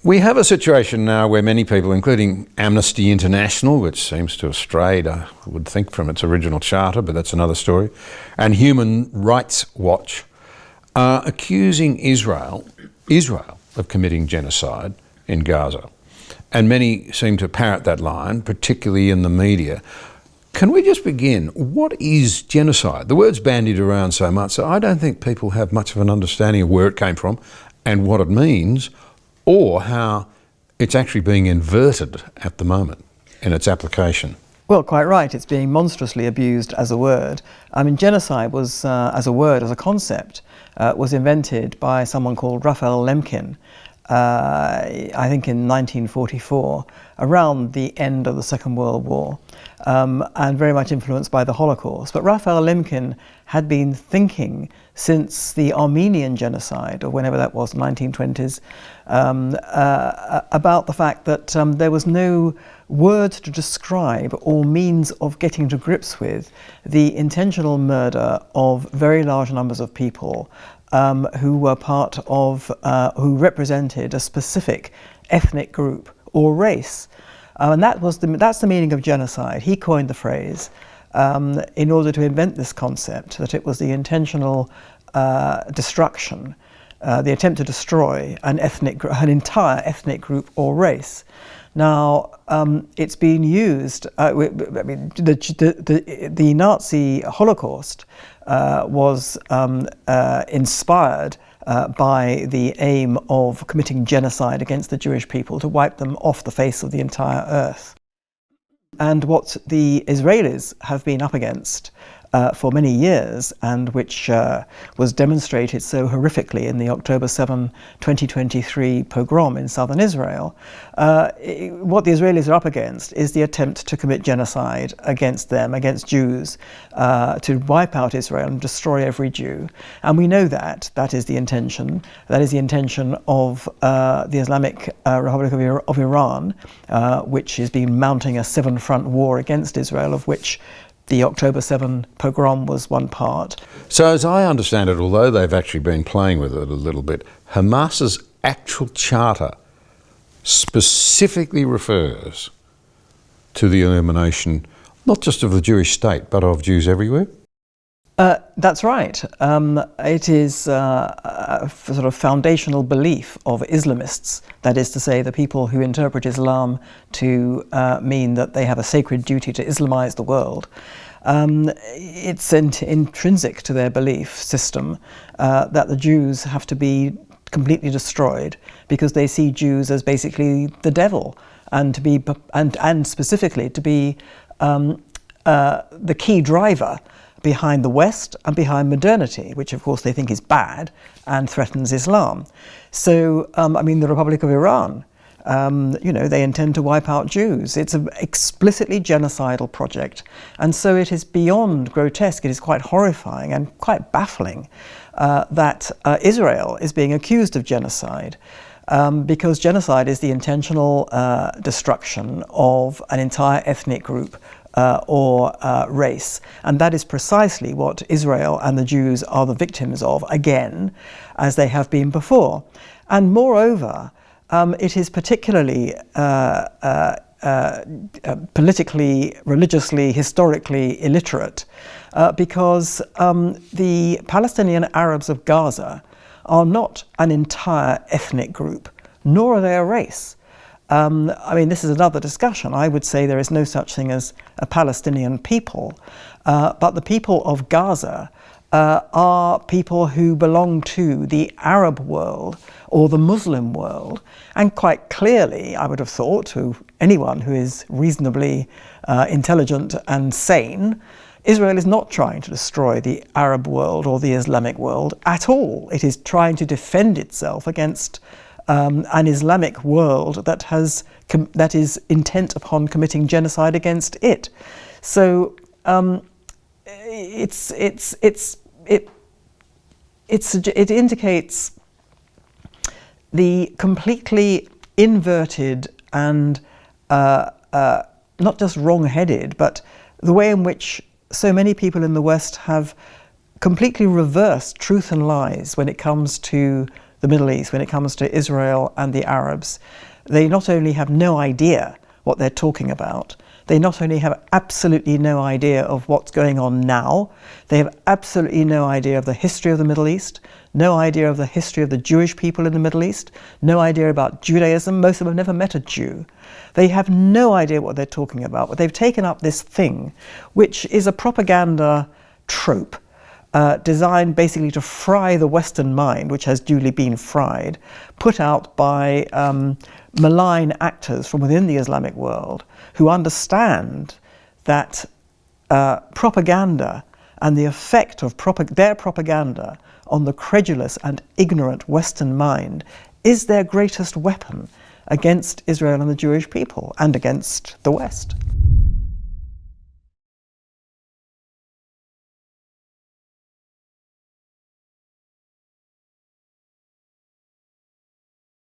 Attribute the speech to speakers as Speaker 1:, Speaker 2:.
Speaker 1: We have a situation now where many people, including Amnesty International, which seems to have strayed, I would think, from its original charter, but that's another story, and Human Rights Watch, are accusing Israel of committing genocide in Gaza. And many seem to parrot that line, particularly in the media. Can we just begin? What is genocide? The word's bandied around so much, so I don't think people have much of an understanding of where it came from and what it means, or how it's actually being inverted at the moment in its application.
Speaker 2: Well, quite right. It's being monstrously abused as a word. I mean, genocide was, as a word, as a concept, was invented by someone called Raphael Lemkin, I think in 1944, around the end of the Second World War, and very much influenced by the Holocaust. But Raphael Lemkin had been thinking since the Armenian genocide, or whenever that was, 1920s, about the fact that there was no word to describe or means of getting to grips with the intentional murder of very large numbers of people who were part of, who represented a specific ethnic group or race. And that's the meaning of genocide. He coined the phrase in order to invent this concept, that it was the intentional destruction, the attempt to destroy an entire ethnic group or race. Now, it's been used, I mean, the Nazi Holocaust was inspired by the aim of committing genocide against the Jewish people, to wipe them off the face of the entire earth. And what the Israelis have been up against for many years, and which was demonstrated so horrifically in the October 7, 2023 pogrom in southern Israel, what the Israelis are up against is the attempt to commit genocide against them, against Jews, to wipe out Israel and destroy every Jew. And we know that that is the intention. That is the intention of the Islamic Republic of Iran, which has been mounting a seven-front war against Israel, of which the October 7 pogrom was one part.
Speaker 1: So as I understand it, although they've actually been playing with it a little bit, Hamas's actual charter specifically refers to the elimination not just of the Jewish state, but of Jews everywhere?
Speaker 2: That's right. It is a sort of foundational belief of Islamists, that is to say, the people who interpret Islam to mean that they have a sacred duty to Islamize the world. It's intrinsic to their belief system that the Jews have to be completely destroyed, because they see Jews as basically the devil, and to be and specifically to be the key driver behind the West and behind modernity, which of course they think is bad and threatens Islam. So, I mean, the Republic of Iran, you know, they intend to wipe out Jews. It's an explicitly genocidal project. And so it is beyond grotesque. It is quite horrifying and quite baffling that Israel is being accused of genocide. Because genocide is the intentional destruction of an entire ethnic group or race. And that is precisely what Israel and the Jews are the victims of, again, as they have been before. And moreover, it is particularly politically, religiously, historically illiterate, because the Palestinian Arabs of Gaza are not an entire ethnic group, nor are they a race. I mean, this is another discussion. I would say there is no such thing as a Palestinian people, but the people of Gaza are people who belong to the Arab world or the Muslim world, and quite clearly, I would have thought, to anyone who is reasonably intelligent and sane, Israel is not trying to destroy the Arab world or the Islamic world at all. It is trying to defend itself against an Islamic world that is intent upon committing genocide against it. So it indicates the completely inverted and not just wrong-headed, but the way in which so many people in the West have completely reversed truth and lies when it comes to the Middle East, when it comes to Israel and the Arabs, they not only have no idea what they're talking about, they not only have absolutely no idea of what's going on now, they have absolutely no idea of the history of the Middle East, no idea of the history of the Jewish people in the Middle East, no idea about Judaism. Most of them have never met a Jew. They have no idea what they're talking about, but they've taken up this thing, which is a propaganda trope, designed basically to fry the Western mind, which has duly been fried, put out by malign actors from within the Islamic world who understand that propaganda and the effect of their propaganda on the credulous and ignorant Western mind is their greatest weapon against Israel and the Jewish people and against the West.